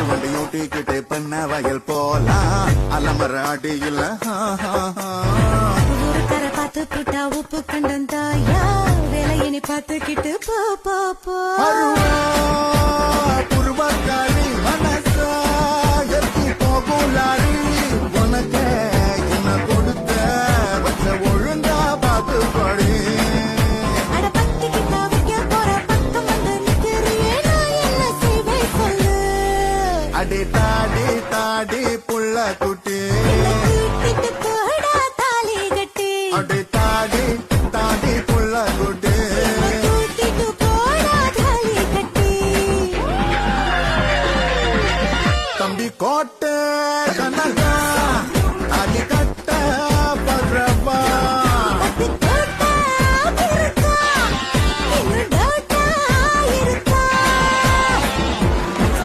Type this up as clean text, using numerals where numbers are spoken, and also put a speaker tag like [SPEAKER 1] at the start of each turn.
[SPEAKER 1] வண்டி ஓட்டிக்கிட்டு பண்ண வயல் போலாம் அலமர அடி இல்ல
[SPEAKER 2] ஒரு கரை பார்த்து புட்டா உப்பு கண்டம் தாயா வேலையினி பார்த்துக்கிட்டு போ போ போ
[SPEAKER 1] புருவக்காரி மனசா எத்தி போகுலாரி உனக்கு என்ன கொடுத்த வச்ச ஒழுங்கா பார்த்து படி
[SPEAKER 2] அட பத்திக்கிட்ட வைக்க போற பக்கம் வந்து நிக்கிறியே நான் என்ன செய்வேன் சொல்லு
[SPEAKER 1] அடி தாடி தாடி புள்ள குட்டி
[SPEAKER 2] தூக்கிட்டு போடா தாலி கட்டி
[SPEAKER 1] அடி தாடி தாடி புள்ள குட்டி
[SPEAKER 2] தூக்கிட்டு போடா தாலி கட்டி
[SPEAKER 1] தம்பி கோட்டை